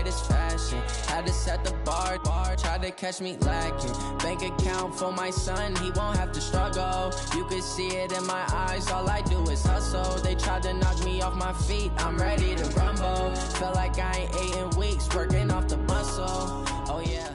latest fashion. Had to set the bar, tried to catch me lacking. Bank account for my son, he won't have to struggle. You could see it in my eyes, all I do is hustle. They tried to knock me off my feet, I'm ready to rumble. Felt like I ain't ate in weeks, working off the muscle. Oh yeah.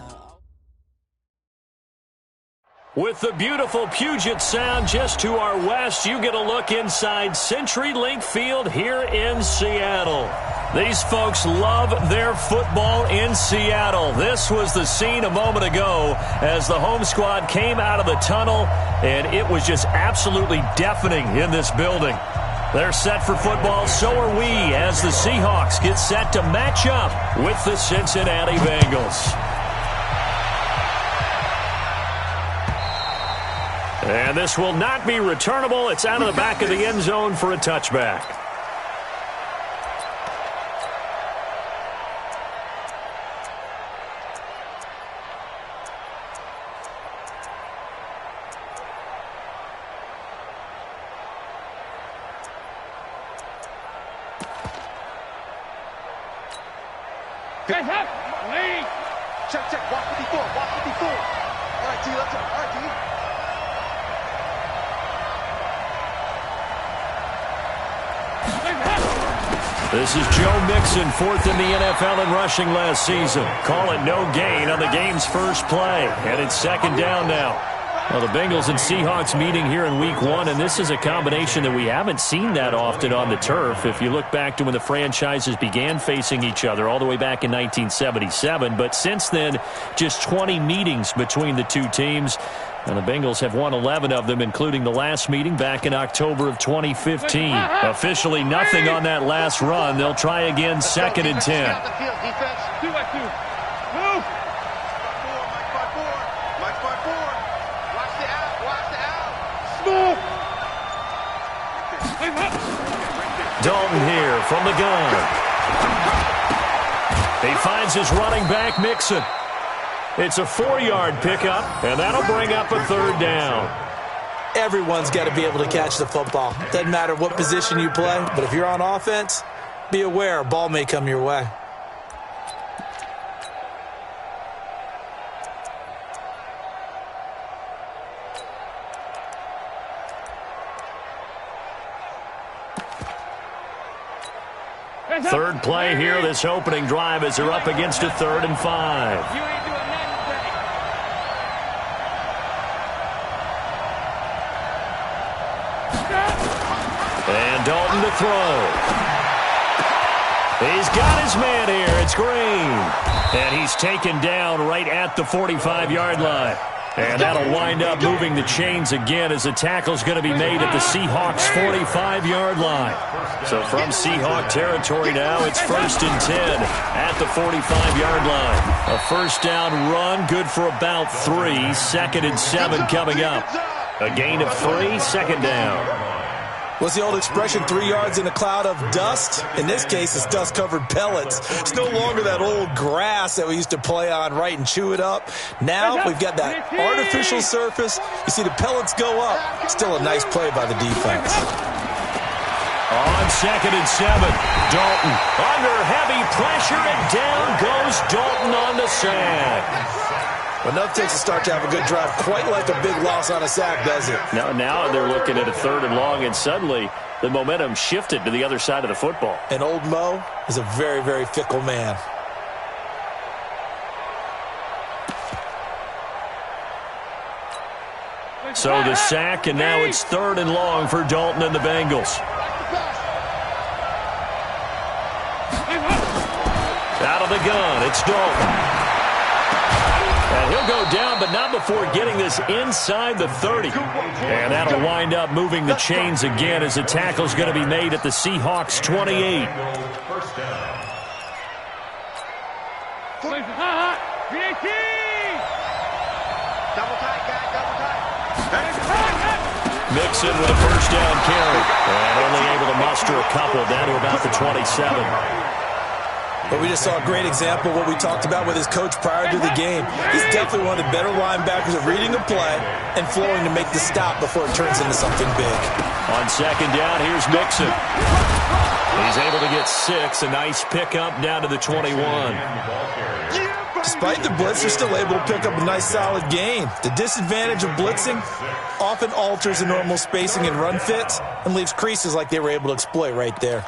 With the beautiful Puget Sound just to our west, you get a look inside CenturyLink Field here in Seattle. These folks love their football in Seattle. This was the scene a moment ago as the home squad came out of the tunnel, and it was just absolutely deafening in this building. They're set for football, so are we, as the Seahawks get set to match up with the Cincinnati Bengals. And this will not be returnable. It's out of the back of the end zone for a touchback. Check. Walk 54. All right, T, let's go. All right, T. This is Joe Mixon, fourth in the NFL in rushing last season. Call it no gain on the game's first play. And it's second down now. Well, the Bengals and Seahawks meeting here in Week 1, and this is a combination that we haven't seen that often on the turf. If you look back to when the franchises began facing each other all the way back in 1977. But since then, just 20 meetings between the two teams. And the Bengals have won 11 of them, including the last meeting back in October of 2015. Officially nothing on that last run. They'll try again, second and 10. Dalton here from the gun. He finds his running back, Mixon. It's a 4-yard pickup, and that'll bring up a third down. Everyone's got to be able to catch the football. Doesn't matter what position you play, but if you're on offense, be aware a ball may come your way. Third play here, this opening drive, as they're up against a 3rd and 5. And Dalton to throw. He's got his man here. It's Green. And he's taken down right at the 45-yard line. And that'll wind up moving the chains again as the tackle's going to be made at the Seahawks' 45-yard line. So from Seahawk territory now, it's 1st and 10 at the 45-yard line. A first down run, good for about 3. 2nd and 7 coming up. A gain of 3, second down. What's the old expression, 3 yards in a cloud of dust? In this case, it's dust-covered pellets. It's no longer that old grass that we used to play on, right, and chew it up. Now we've got that artificial surface. You see the pellets go up. Still a nice play by the defense. On 2nd and 7, Dalton under heavy pressure, and down goes Dalton on the sack. Well, nothing takes a start to have a good drive, quite like a big loss on a sack, does it? Now they're looking at a 3rd and long, and suddenly the momentum shifted to the other side of the football. And old Mo is a very, very fickle man. So the sack, and now it's 3rd and long for Dalton and the Bengals. Out of the gun, it's Dalton. And he'll go down, but not before getting this inside the 30. And that'll wind up moving the chains again as the tackle's going to be made at the Seahawks' 28. Mixon with a first down carry. And only able to muster a couple down to about the 27. But we just saw a great example of what we talked about with his coach prior to the game. He's definitely one of the better linebackers at reading a play and flowing to make the stop before it turns into something big. On 2nd down, here's Mixon. He's able to get 6. A nice pickup down to the 21. Despite the blitz, they're still able to pick up a nice solid gain. The disadvantage of blitzing often alters the normal spacing and run fits and leaves creases like they were able to exploit right there.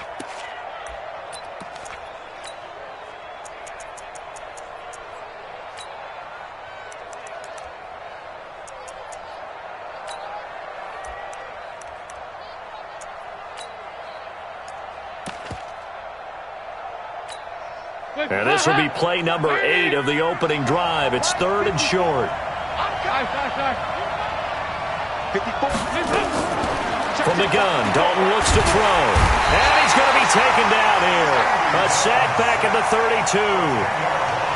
And this will be play number 8 of the opening drive. It's 3rd and short. From the gun, Dalton looks to throw. And he's going to be taken down here. A sack back at the 32.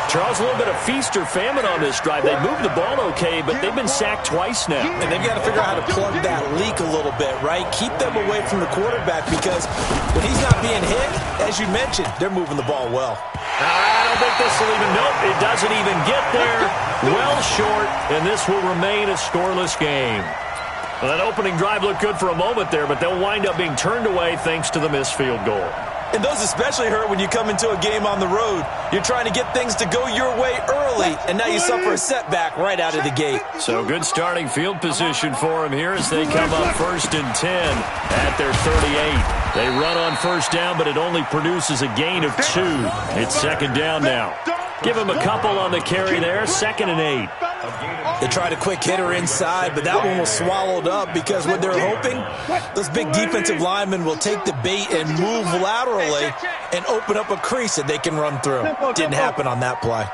Charles, a little bit of feast or famine on this drive. They moved the ball okay, but they've been sacked twice now. And they've got to figure out how to plug that leak a little bit, right? Keep them away from the quarterback because when he's not being hit, as you mentioned, they're moving the ball well. I don't think this will even, nope, it doesn't even get there. Well short, and this will remain a scoreless game. Well, that opening drive looked good for a moment there, but they'll wind up being turned away thanks to the missed field goal. And those especially hurt when you come into a game on the road. You're trying to get things to go your way early, and now you suffer a setback right out of the gate. So good starting field position for them here as they come up 1st and 10 at their 38. They run on first down, but it only produces a gain of 2. It's 2nd down now. Give them a couple on the carry there, 2nd and 8. They tried a quick hitter inside, but that one was swallowed up because what they're hoping, those big defensive linemen will take the bait and move laterally and open up a crease that they can run through. Didn't happen on that play.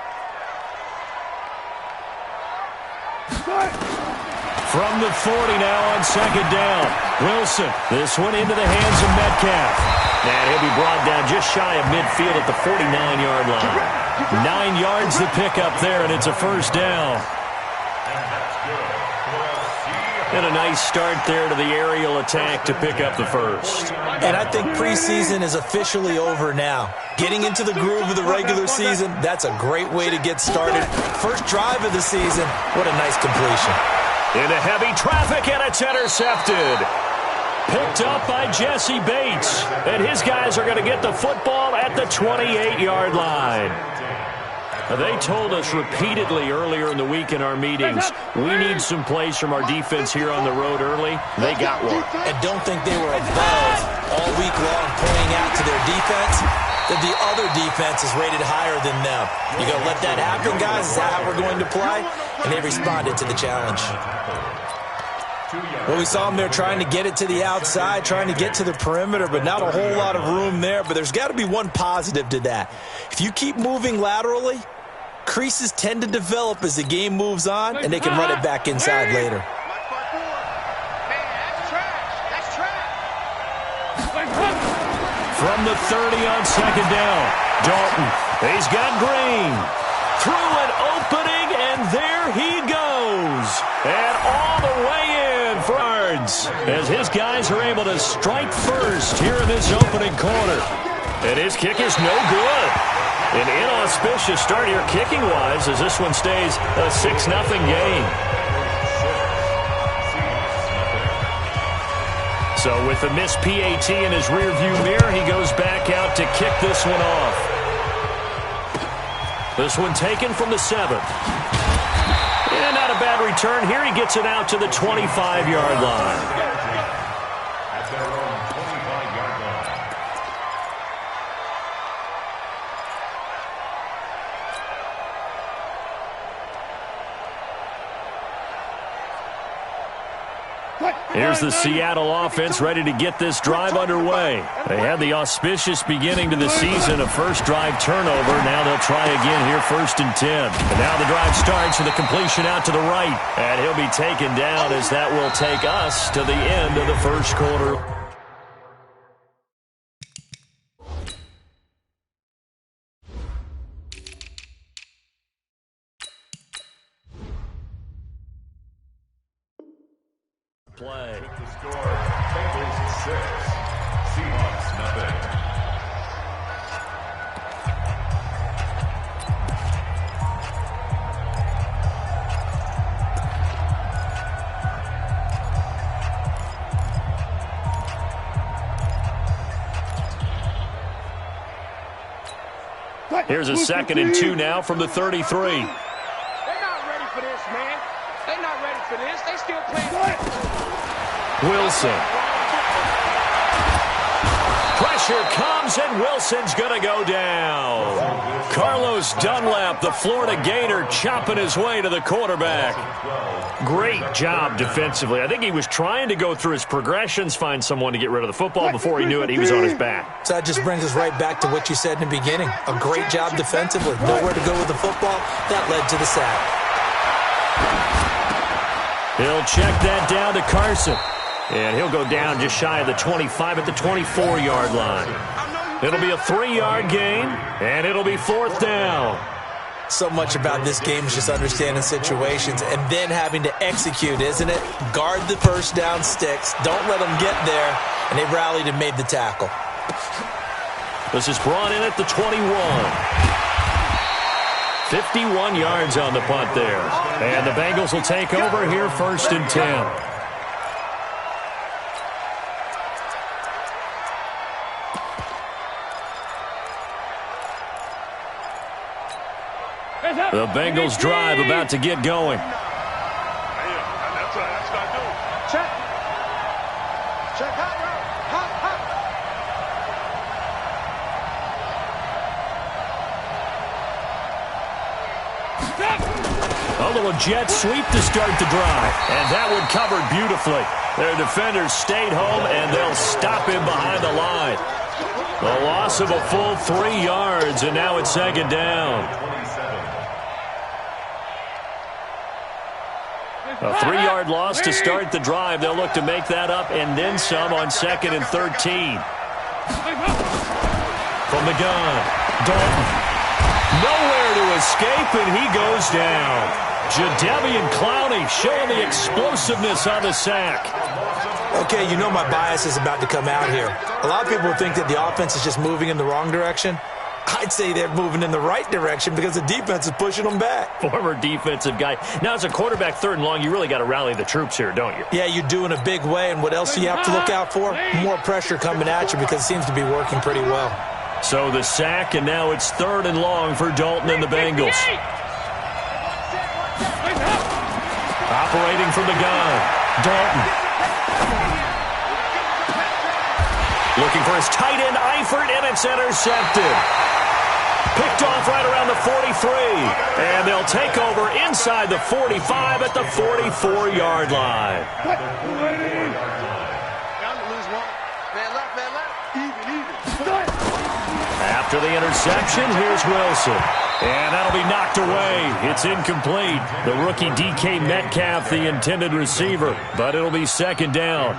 From the 40 now on 2nd down. Wilson, this one into the hands of Metcalf. And he'll be brought down just shy of midfield at the 49-yard line. 9 yards to pick up there, and it's a 1st down. And a nice start there to the aerial attack to pick up the 1st. And I think preseason is officially over now. Getting into the groove of the regular season, that's a great way to get started. First drive of the season, what a nice completion. Into heavy traffic, and it's intercepted. Picked up by Jesse Bates. And his guys are going to get the football at the 28-yard line. They told us repeatedly earlier in the week in our meetings, we need some plays from our defense here on the road early. They got one. And don't think they were above all week long pointing out to their defense that the other defense is rated higher than them. You going to let that happen, guys? Is that how we're going to play? And they responded to the challenge. Well, we saw them there trying to get it to the outside, trying to get to the perimeter, but not a whole lot of room there. But there's got to be one positive to that. If you keep moving laterally, creases tend to develop as the game moves on, and they can run it back inside later. From the 30 on 2nd down, Dalton, he's got Green. Through an opening, and there he goes. And all the way in for yards as his guys are able to strike first here in this opening quarter. And his kick is no good. An inauspicious start here kicking-wise as this one stays a 6-0 game. So with the missed PAT in his rearview mirror, he goes back out to kick this one off. This one taken from the 7. And not a bad return here. He gets it out to the 25-yard line. Here's the Seattle offense ready to get this drive underway. They had the auspicious beginning to the season, a first drive turnover. Now they'll try again here, 1st and 10. And now the drive starts with a completion out to the right. And he'll be taken down as that will take us to the end of the first quarter. Play. With the score, Bengals 6, Seahawks nothing. Here's a 2nd and 2 now from the 33. They're not ready for this, man. They're not ready for this. They still playing. Wilson. Pressure comes, and Wilson's going to go down. Carlos Dunlap, the Florida Gator, chopping his way to the quarterback. Great job defensively. I think he was trying to go through his progressions, find someone to get rid of the football. Before he knew it, he was on his back. So that just brings us right back to what you said in the beginning. A great job defensively. Nowhere to go with the football. That led to the sack. He'll check that down to Carson. And he'll go down just shy of the 25 at the 24-yard line. It'll be a 3-yard gain, and it'll be 4th down. So much about this game is just understanding situations and then having to execute, isn't it? Guard the first down sticks. Don't let them get there. And they rallied and made the tackle. This is brought in at the 21. 51 yards on the punt there. And the Bengals will take over here 1st and 10. The Bengals drive about to get going. That's what I do. Check. Check. Hop. A little jet sweep to start the drive. And that one covered beautifully. Their defenders stayed home, and they'll stop him behind the line. The loss of a full 3 yards, and now it's 2nd down. A 3-yard loss to start the drive. They'll look to make that up and then some on 2nd and 13. From the gun, Dalton. Nowhere to escape, and he goes down. Jadeveon Clowney showing the explosiveness on the sack. Okay, you know my bias is about to come out here. A lot of people think that the offense is just moving in the wrong direction. I'd say they're moving in the right direction because the defense is pushing them back. Former defensive guy. Now, as a quarterback, 3rd and long, you really got to rally the troops here, don't you? Yeah, you do in a big way. And what else do you have to look out for? More pressure coming at you because it seems to be working pretty well. So the sack, and now it's 3rd and long for Dalton and the Bengals. Operating from the gun, Dalton. Looking for his tight end, Eifert, and it's intercepted. Picked off right around the 43. And they'll take over inside the 45 at the 44-yard line. After the interception, here's Wilson. And that'll be knocked away. It's incomplete. The rookie DK Metcalf, the intended receiver. But it'll be 2nd down.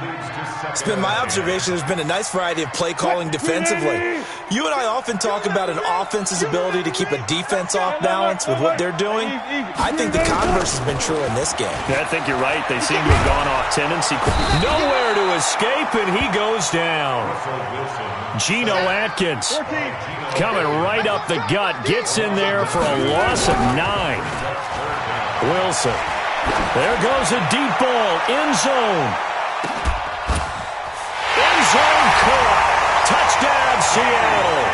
It's been my observation there's been a nice variety of play calling defensively. You and I often talk about an offense's ability to keep a defense off balance with what they're doing. I think the converse has been true in this game. Yeah, I think you're right. They seem to have gone off tendency. Nowhere to escape, and he goes down. Geno Atkins coming right up the gut. Gets in there for a loss of 9. Wilson. There goes a deep ball. End zone. End zone caught. Touchdown, Seattle.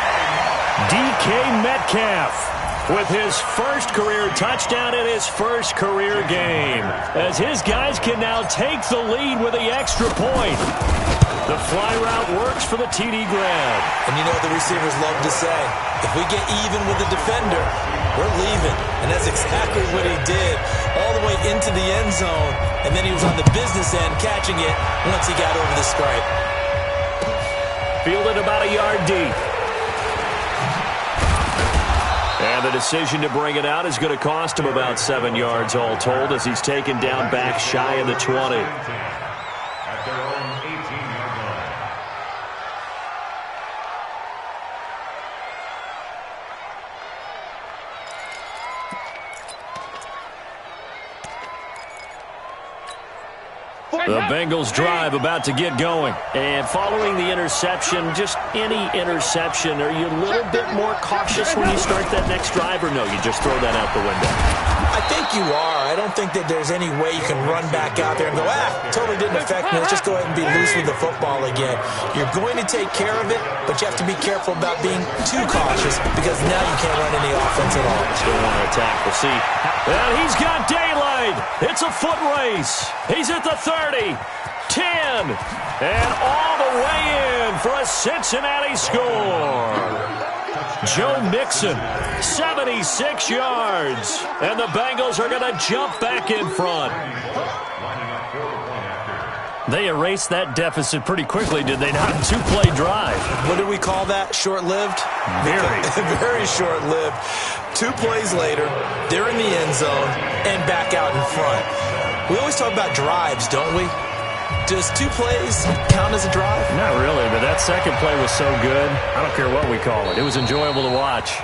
DK Metcalf with his first career touchdown in his first career game, as his guys can now take the lead with the extra point. The fly route works for the TD grab. And you know what the receivers love to say? If we get even with the defender, we're leaving. And that's exactly what he did, all the way into the end zone. And then he was on the business end catching it once he got over the stripe. Fielded about a yard deep. And the decision to bring it out is going to cost him about 7 yards all told, as he's taken down back shy of the 20. At their own 18-yard line. The Bengals drive about to get going. And following the interception, just any interception, are you a little bit more cautious when you start that next drive, or no, you just throw that out the window? I think you are. I don't think that there's any way you can run back out there and go, totally didn't affect me. Let's just go ahead and be loose with the football again. You're going to take care of it, but you have to be careful about being too cautious because now you can't run any offense at all. Still want to attack. We'll see. And he's got daylight. It's a foot race. He's at the 30, 10, and all the way in for a Cincinnati score. Joe Mixon, 76 yards. And the Bengals are going to jump back in front. They erased that deficit pretty quickly, did they not? Two-play drive. What do we call that? Short-lived? Very short-lived. 2 plays later, they're in the end zone and back out in front. We always talk about drives, don't we? Does 2 plays count as a drive? Not really, but that second play was so good. I don't care what we call it. It was enjoyable to watch.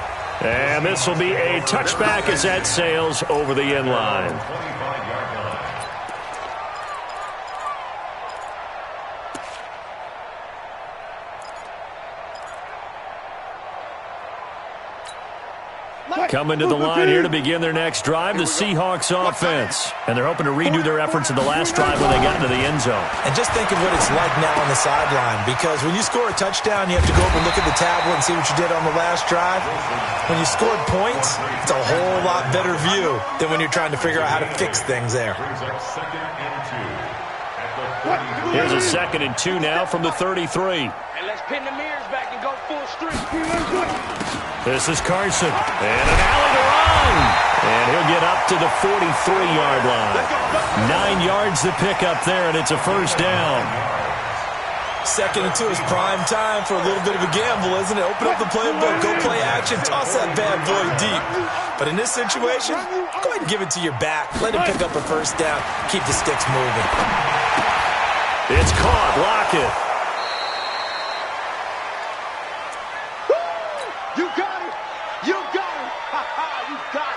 And this will be a touchback as that sails over the end line. Coming to the line here to begin their next drive, the Seahawks offense. And they're hoping to redo their efforts in the last drive when they got into the end zone. And just think of what it's like now on the sideline, because when you score a touchdown, you have to go over and look at the tablet and see what you did on the last drive. When you scored points, it's a whole lot better view than when you're trying to figure out how to fix things there. Here's a 2nd and 2 now from the 33. And let's pin the mirrors back and go full streak. This is Carson, and an alley to run. And he'll get up to the 43-yard line. 9 yards to pick up there, and it's a first down. 2nd and 2 is prime time for a little bit of a gamble, isn't it? Open up the playbook, go play action, toss that bad boy deep. But in this situation, go ahead and give it to your back. Let him pick up a first down. Keep the sticks moving. It's caught. Lockett. You got it. You got it. Ha ha, you got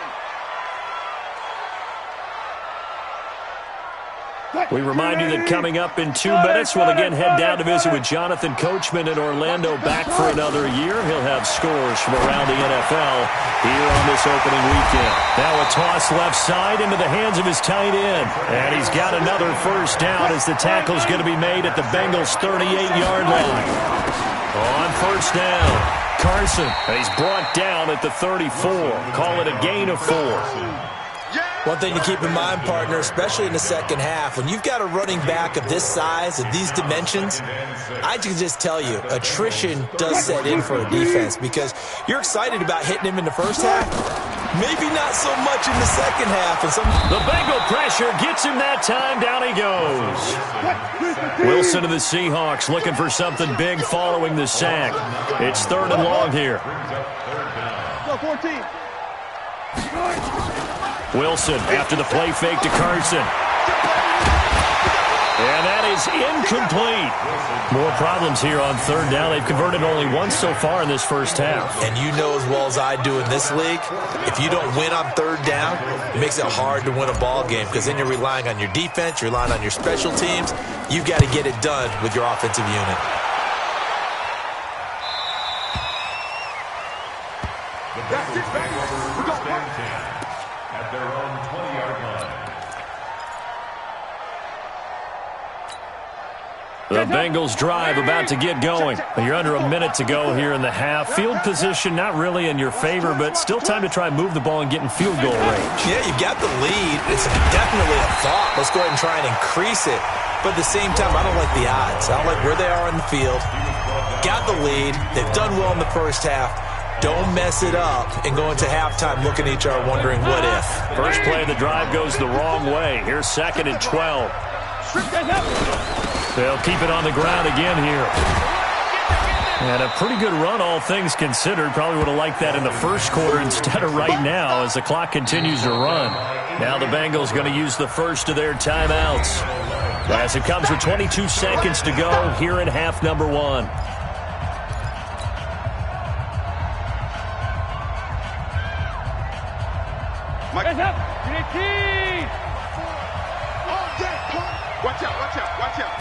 it. We remind you that coming up in 2 minutes, we'll again head down to visit with Jonathan Coachman in Orlando, back for another year. He'll have scores from around the NFL here on this opening weekend. Now a toss left side into the hands of his tight end. And he's got another first down as the tackle's going to be made at the Bengals' 38-yard line. On first down, Carson. And he's brought down at the 34. Call it a gain of 4. One thing to keep in mind, partner, especially in the second half, when you've got a running back of this size, of these dimensions, I can just tell you, attrition does set in for a defense because you're excited about hitting him in the first half, maybe not so much in the second half. And the Bengal pressure gets him that time. Down he goes. Wilson of the Seahawks looking for something big following the sack. It's 3rd and long here. Go 14. Wilson after the play fake to Carson. And that is incomplete. More problems here on 3rd down. They've converted only once so far in this first half. And you know as well as I do in this league, if you don't win on 3rd down, it makes it hard to win a ball game because then you're relying on your defense, you're relying on your special teams. You've got to get it done with your offensive unit. That's it, baby. We go at their own 20-yard line. The Bengals drive about to get going. You're under a minute to go here in the half. Field position not really in your favor, but still time to try and move the ball and get in field goal range. Yeah, you've got the lead. It's definitely a thought. Let's go ahead and try and increase it. But at the same time, I don't like the odds. I don't like where they are in the field. Got the lead. They've done well in the first half. Don't mess it up and go into halftime looking at each other wondering what if. First play of the drive goes the wrong way. Here's 2nd and 12. They'll keep it on the ground again here. And a pretty good run, all things considered. Probably would have liked that in the first quarter instead of right now as the clock continues to run. Now the Bengals going to use the first of their timeouts as it comes with 22 seconds to go here in half number 1. Watch out, watch out, watch out.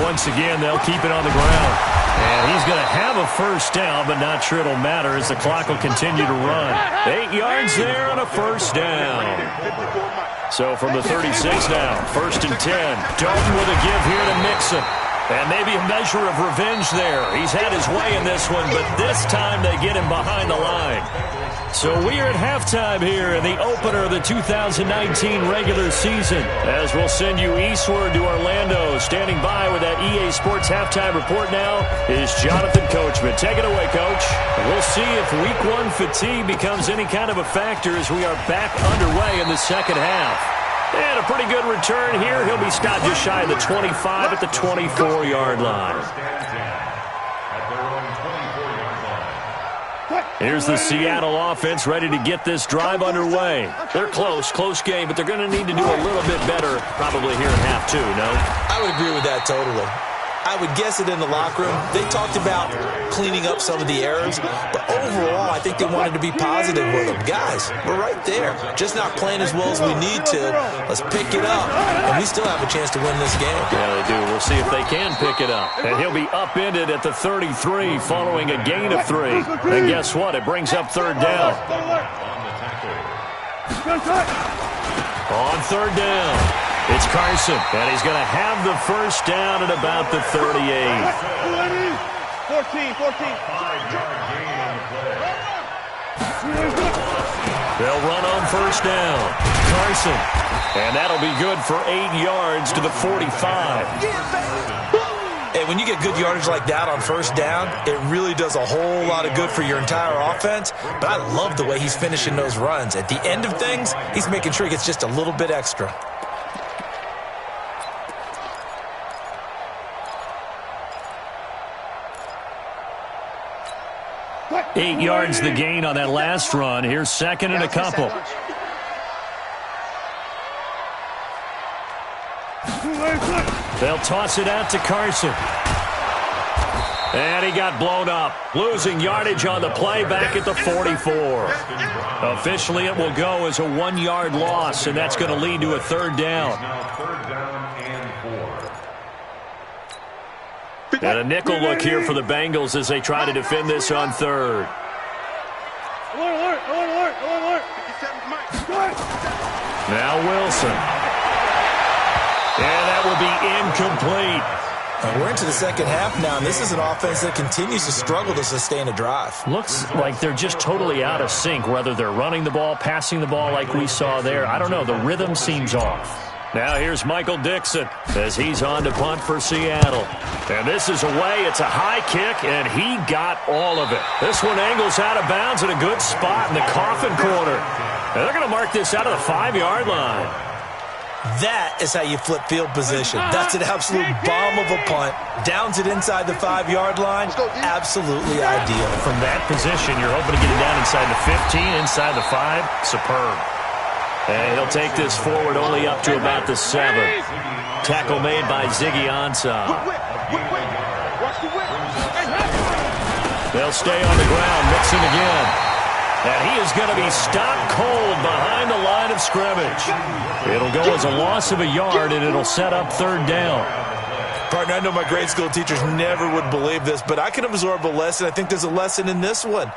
Once again, they'll keep it on the ground. And he's going to have a first down, but not sure it'll matter as the clock will continue to run. 8 yards there on a first down. So from the 36 now, 1st and 10. Dalton with a give here to Mixon. And maybe a measure of revenge there. He's had his way in this one, but this time they get him behind the line. So we are at halftime here in the opener of the 2019 regular season. As we'll send you eastward to Orlando. Standing by with that EA Sports halftime report now is Jonathan Coachman. Take it away, Coach. We'll see if Week 1 fatigue becomes any kind of a factor as we are back underway in the second half. And a pretty good return here. He'll be stopped just shy of the 25 at the 24-yard line. Here's the Seattle offense ready to get this drive underway. They're close game, but they're going to need to do a little bit better probably here in half 2, no? I would agree with that totally. I would guess it in the locker room. They talked about cleaning up some of the errors, but overall, I think they wanted to be positive with them. Guys, we're right there. Just not playing as well as we need to. Let's pick it up, and we still have a chance to win this game. Yeah, they do. We'll see if they can pick it up. And he'll be upended at the 33 following a gain of 3. And guess what? It brings up 3rd down. On 3rd down. It's Carson, and he's going to have the first down at about the 38. 14. They'll run on first down. Carson, and that'll be good for 8 yards to the 45. Hey, when you get good yardage like that on first down, it really does a whole lot of good for your entire offense. But I love the way he's finishing those runs. At the end of things, he's making sure he gets just a little bit extra. 8 yards the gain on that last run. Here's 2nd and a couple. They'll toss it out to Carson. And he got blown up. Losing yardage on the play back at the 44. Officially, it will go as a 1-yard loss, and that's going to lead to a 3rd down. And a nickel look here for the Bengals as they try to defend this on 3rd. Now Wilson. And that will be incomplete. We're into the second half now, and this is an offense that continues to struggle to sustain a drive. Looks like they're just totally out of sync, whether they're running the ball, passing the ball like we saw there. I don't know. The rhythm seems off. Now here's Michael Dixon as he's on to punt for Seattle. And this is away. It's a high kick, and he got all of it. This one angles out of bounds at a good spot in the coffin corner. And they're going to mark this out of the 5-yard line. That is how you flip field position. That's an absolute bomb of a punt. Downs it inside the 5-yard line. Absolutely ideal. From that position, you're hoping to get it down inside the 15, inside the 5. Superb. And he'll take this forward only up to about the 7. Tackle made by Ziggy Ansah. They'll stay on the ground. Mixon again. And he is going to be stopped cold behind the line of scrimmage. It'll go as a loss of a yard, and it'll set up 3rd down. Partner, I know my grade school teachers never would believe this, but I can absorb a lesson. I think there's a lesson in this one.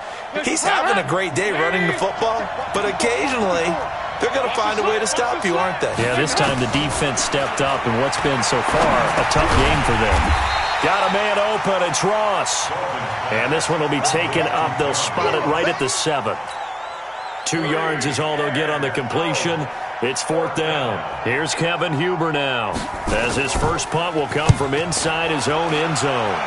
He's having a great day running the football, but occasionally they're going to find a way to stop you, aren't they? Yeah, this time the defense stepped up in what's been so far a tough game for them. Got a man open. It's Ross. And this one will be taken up. They'll spot it right at the 7. 2 yards is all they'll get on the completion. It's 4th down. Here's Kevin Huber now, as his first punt will come from inside his own end zone.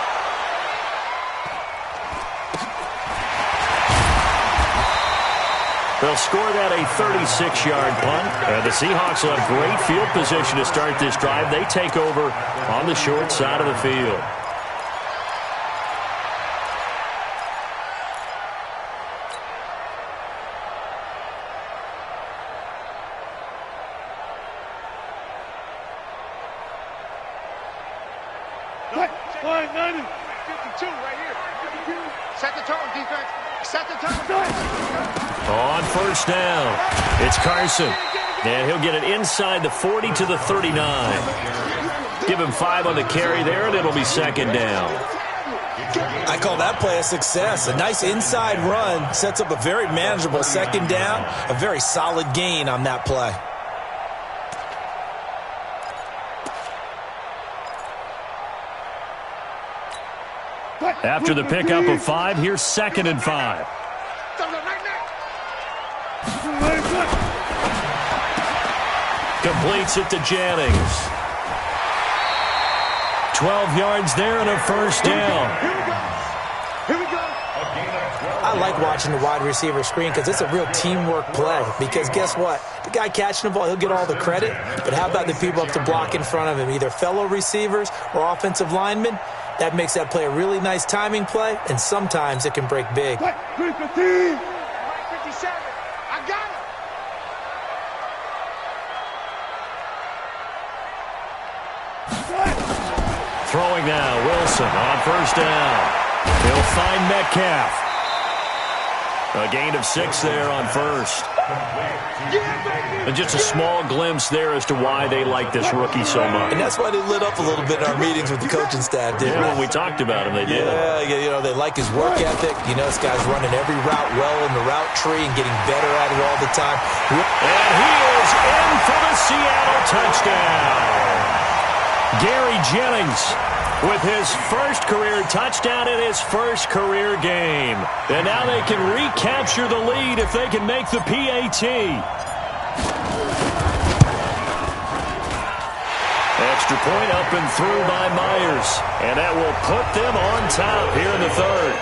They'll score that a 36-yard punt. And the Seahawks will have great field position to start this drive. They take over on the short side of the field. On first down, it's Carson. And he'll get it inside the 40 to the 39. Give him 5 on the carry there, and it'll be 2nd down. I call that play a success. A nice inside run sets up a very manageable second down, a very solid gain on that play. After the pickup of 5, here's 2nd and 5. Completes it to Jennings. 12 yards there and a first down. I like watching the wide receiver screen because it's a real teamwork play. Because guess what? The guy catching the ball, he'll get all the credit. But how about the people up to block in front of him, either fellow receivers or offensive linemen? That makes that play a really nice timing play, and sometimes it can break big. 57. I got it. Throwing now, Wilson on first down. He'll find Metcalf. A gain of 6 there on first. And just a small glimpse there as to why they like this rookie so much. And that's why they lit up a little bit in our meetings with the coaching staff, didn't they? When we talked about him, they did. Yeah, you know, they like his work ethic. You know, this guy's running every route well in the route tree and getting better at it all the time. And he is in for the Seattle touchdown. Gary Jennings with his first career touchdown in his first career game. And now they can recapture the lead if they can make the PAT. Extra point up and through by Myers. And that will put them on top here in the third.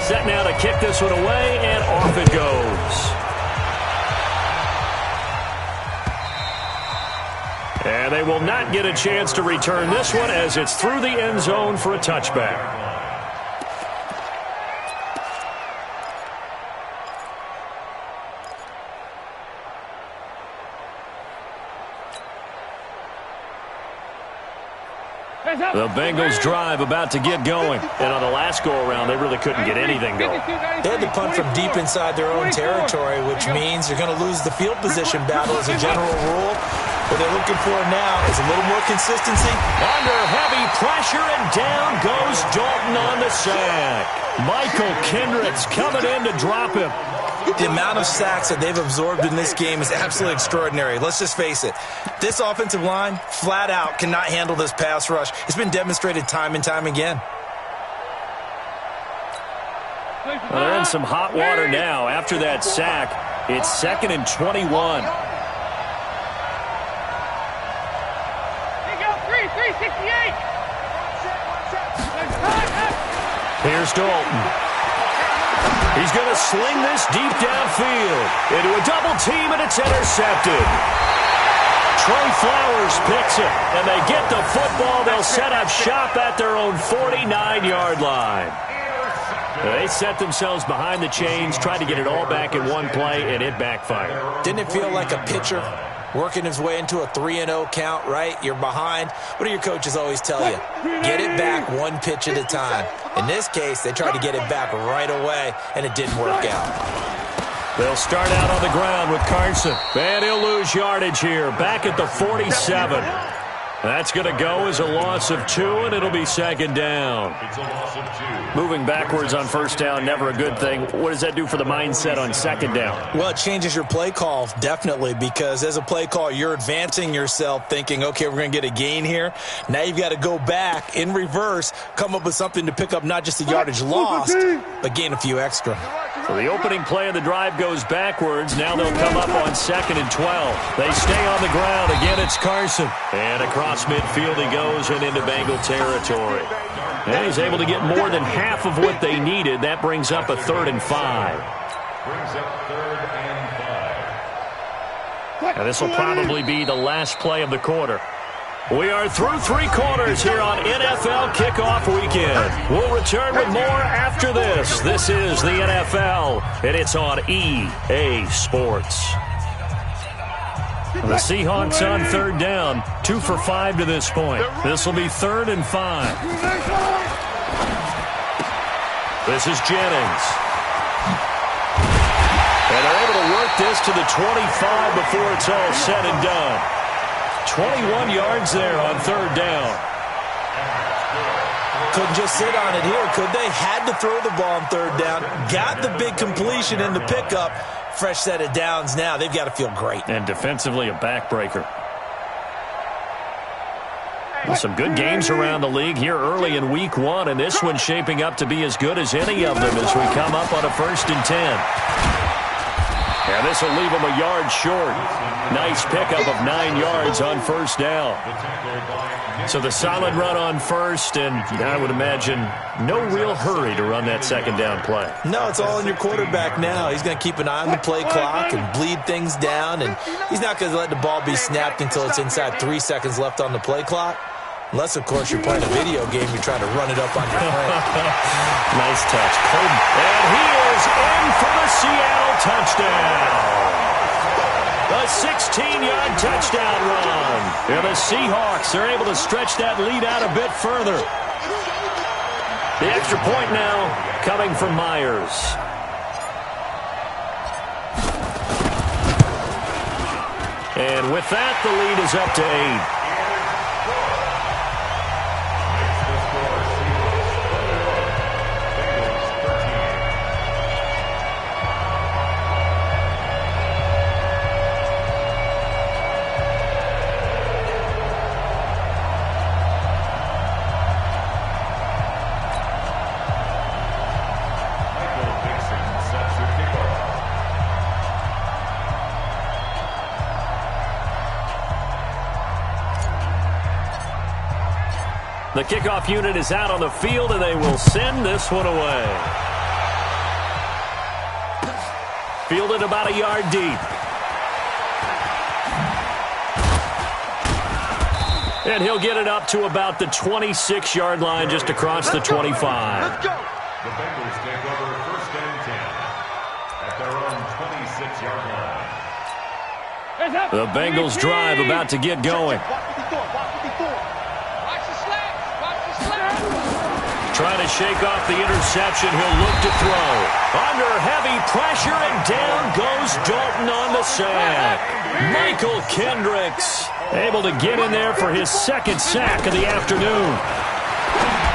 Set now to kick this one away, and off it goes. And they will not get a chance to return this one as it's through the end zone for a touchback. The Bengals drive about to get going. And on the last go-around, they really couldn't get anything going. They had to punt from deep inside their own territory, which means you're going to lose the field position battle as a general rule. What they're looking for now is a little more consistency. Under heavy pressure, and down goes Dalton on the sack. Michael Kendricks coming in to drop him. The amount of sacks that they've absorbed in this game is absolutely extraordinary. Let's just face it. This offensive line, flat out, cannot handle this pass rush. It's been demonstrated time and time again. Well, they're in some hot water now. After that sack, it's 2nd and 21. Here's Dalton. He's going to sling this deep downfield into a double team, and it's intercepted. Trey Flowers picks it, and they get the football. They'll set up shop at their own 49-yard line. They set themselves behind the chains, tried to get it all back in one play, and it backfired. Didn't it feel like a pitcher working his way into a 3-0 count, right? You're behind. What do your coaches always tell you? Get it back one pitch at a time. In this case, they tried to get it back right away, and it didn't work out. They'll start out on the ground with Carson. And he'll lose yardage here, back at the 47. That's going to go as a loss of 2, and it'll be 2nd down. It's a loss of 2. Moving backwards on first down, never a good thing. What does that do for the mindset on 2nd down? Well, it changes your play call, definitely, because as a play call, you're advancing yourself thinking, okay, we're going to get a gain here. Now you've got to go back in reverse, come up with something to pick up not just the yardage lost, but gain a few extra. So the opening play of the drive goes backwards. Now they'll come up on 2nd and 12. They stay on the ground. Again, it's Carson. And across midfield he goes and into Bengal territory. And he's able to get more than half of what they needed. That brings up a 3rd and 5. Brings up 3rd and 5. And this will probably be the last play of the quarter. We are through 3 quarters here on NFL Kickoff Weekend. We'll return with more after this. This is the NFL, and it's on EA Sports. The Seahawks on 3rd down, 2 for 5 to this point. This will be 3rd and 5. This is Jennings. And they're able to work this to the 25 before it's all said and done. 21 yards there on third down. Couldn't just sit on it here, could they? Had to throw the ball on third down. Got the big completion in the pickup. Fresh set of downs now. They've got to feel great. And defensively, a backbreaker. Well, some good games around the league here early in week 1, and this one's shaping up to be as good as any of them as we come up on a 1st and 10. And this will leave them a yard short. Nice pickup of 9 yards on first down. So the solid run on first, and I would imagine no real hurry to run that second down play. No, it's all on your quarterback now. He's going to keep an eye on the play clock and bleed things down, and he's not going to let the ball be snapped until it's inside 3 seconds left on the play clock. Unless, of course, you're playing a video game, you're trying to run it up on your friend. Nice touch. Colton. And he is in for the Seattle touchdown. A 16-yard touchdown run. And the Seahawks are able to stretch that lead out a bit further. The extra point now coming from Myers. And with that, the lead is up to 8. The kickoff unit is out on the field, and they will send this one away. Fielded about a yard deep. And he'll get it up to about the 26-yard line just across the 25. The Bengals take over 1st and 10 at their own 26-yard line. The Bengals drive about to get going. Trying to shake off the interception. He'll look to throw. Under heavy pressure, and down goes Dalton on the sack. Michael Kendricks able to get in there for his 2nd sack of the afternoon.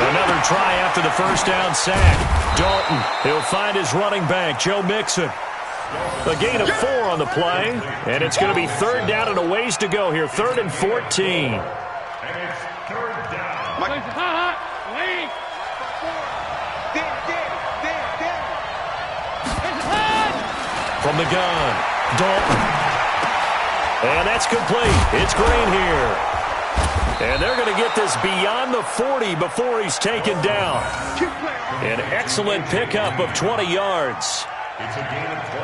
Another try after the first down sack. Dalton, he'll find his running back, Joe Mixon. A gain of 4 on the play, and it's going to be 3rd down and a ways to go here. 3rd and 14. And it's 3rd down. From the gun, Dalton. And that's complete. It's Green here. And they're going to get this beyond the 40 before he's taken down. An excellent pickup of 20 yards.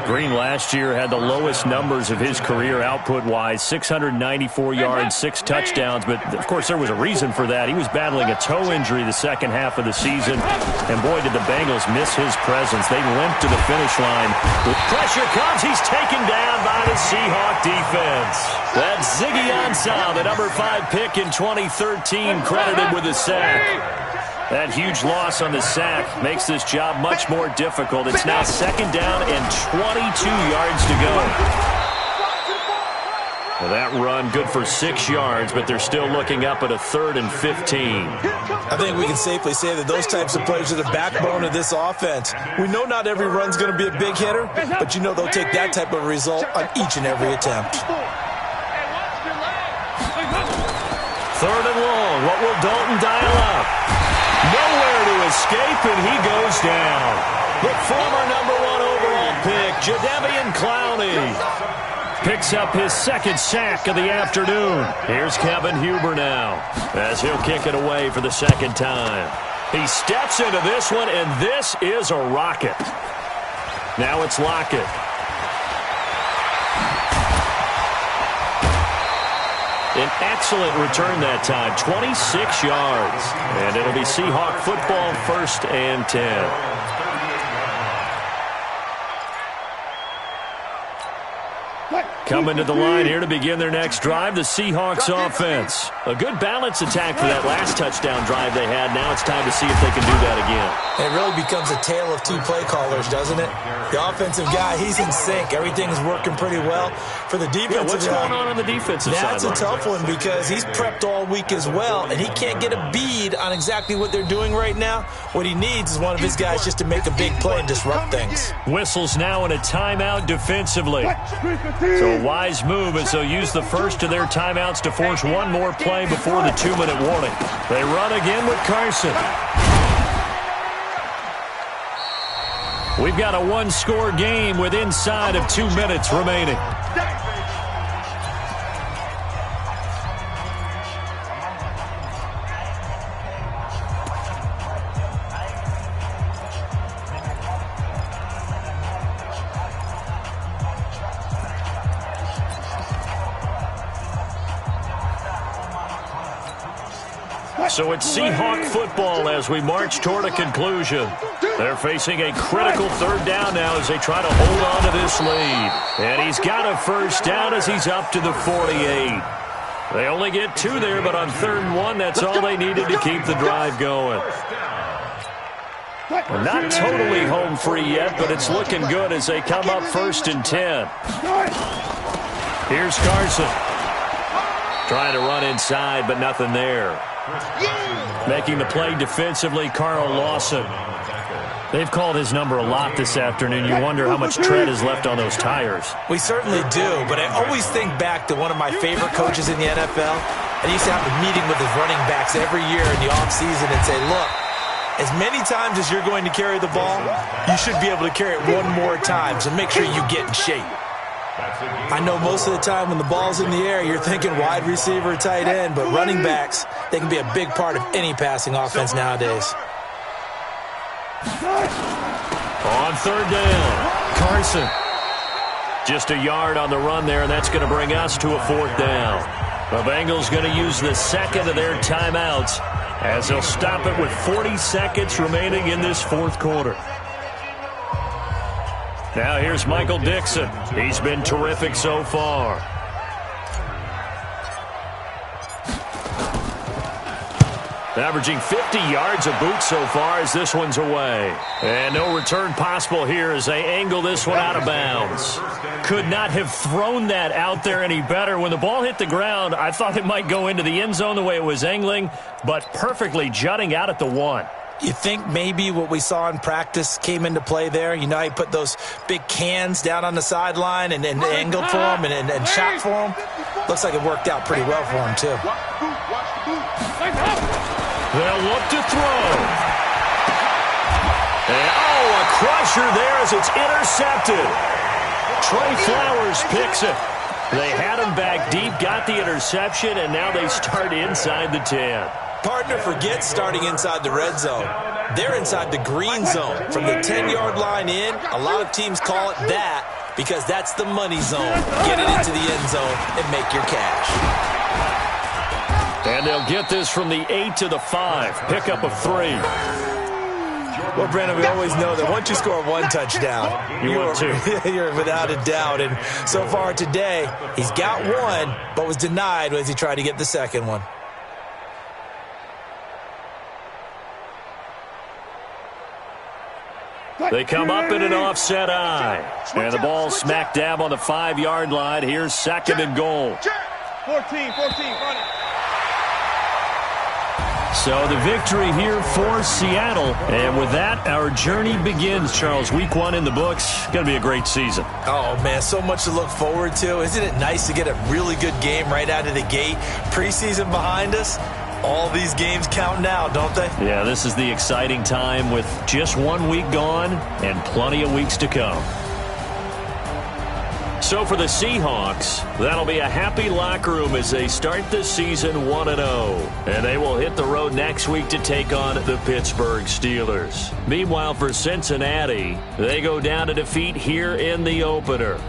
Green last year had the lowest numbers of his career output-wise, 694 yards, 6 touchdowns. But, of course, there was a reason for that. He was battling a toe injury the second half of the season. And, boy, did the Bengals miss his presence. They limped to the finish line. With pressure comes, he's taken down by the Seahawk defense. That's Ziggy Ansah, the number 5 pick in 2013, credited with a sack. That huge loss on the sack makes this job much more difficult. It's now 2nd down and 22 yards to go. Well, that run good for 6 yards, but they're still looking up at a 3rd and 15. I think we can safely say that those types of plays are the backbone of this offense. We know not every run's going to be a big hitter, but you know they'll take that type of result on each and every attempt. 3rd and long. What will Dalton dial up? Nowhere to escape, and he goes down. The former number 1 overall pick, Jadeveon Clowney, picks up his 2nd sack of the afternoon. Here's Kevin Huber now, as he'll kick it away for the 2nd time. He steps into this one, and this is a rocket. Now it's Lockett. An excellent return that time, 26 yards. And it'll be Seahawk football, 1st and 10. Coming to the line here to begin their next drive, the Seahawks offense. A good balance attack for that last touchdown drive they had. Now it's time to see if they can do that again. It really becomes a tale of two play callers, doesn't it? The offensive guy, he's in sync. Everything's working pretty well. For the defensive guy, what's going on the defensive side? That's a tough one because he's prepped all week as well, and he can't get a bead on exactly what they're doing right now. What he needs is one of his guys just to make a big play and disrupt things. Whistles now in a timeout defensively. So a wise move as they'll use the first of their timeouts to force one more play before the 2-minute warning. They run again with Carson. We've got a one-score game with inside of 2 minutes remaining. So it's Seahawk football as we march toward a conclusion. They're facing a critical third down now as they try to hold on to this lead. And he's got a first down as he's up to the 48. They only get 2 there, but on 3rd and 1, that's all they needed to keep the drive going. Well, not totally home free yet, but it's looking good as they come up 1st and 10. Here's Carson. Trying to run inside, but nothing there. Making the play defensively, Carl Lawson. They've called his number a lot this afternoon. You wonder how much tread is left on those tires. We certainly do, but I always think back to one of my favorite coaches in the NFL. And he used to have a meeting with his running backs every year in the offseason and say, look, as many times as you're going to carry the ball, you should be able to carry it one more time, so make sure you get in shape. I know most of the time when the ball's in the air, you're thinking wide receiver, tight end, but running backs, they can be a big part of any passing offense nowadays. On 3rd down, Carson. Just a yard on the run there, and that's going to bring us to a 4th down. The Bengals going to use the second of their timeouts as they'll stop it with 40 seconds remaining in this 4th quarter. Now here's Michael Dixon. He's been terrific so far. Averaging 50 yards a boot so far as this one's away. And no return possible here as they angle this one out of bounds. Could not have thrown that out there any better. When the ball hit the ground, I thought it might go into the end zone the way it was angling, but perfectly jutting out at the 1. You think maybe what we saw in practice came into play there? You know, he put those big cans down on the sideline and angled for him and shot for him. Looks like it worked out pretty well for him, too. They'll look to throw. And, a crusher there as it's intercepted. Trey Flowers picks it. They had him back deep, got the interception, and now they start inside the 10. Partner forgets starting inside the red zone. They're inside the green zone. From the 10-yard line in, a lot of teams call it that because that's the money zone. Get it into the end zone and make your cash. And they'll get this from the 8 to the 5. Pickup of 3. Well, Brandon, we always know that once you score one touchdown, you're without a doubt. And so far today, he's got one, but was denied as he tried to get the second one. They come up in an offset eye. And the ball smack dab on the 5-yard line. Here's 2nd and goal. 14, run it. So the victory here for Seattle. And with that, our journey begins, Charles. Week 1 in the books. Going to be a great season. Oh, man, so much to look forward to. Isn't it nice to get a really good game right out of the gate? Preseason behind us. All these games count now, don't they? Yeah, this is the exciting time with just 1 week gone and plenty of weeks to come. So for the Seahawks, that'll be a happy locker room as they start the season 1-0. And they will hit the road next week to take on the Pittsburgh Steelers. Meanwhile, for Cincinnati, they go down to defeat here in the opener.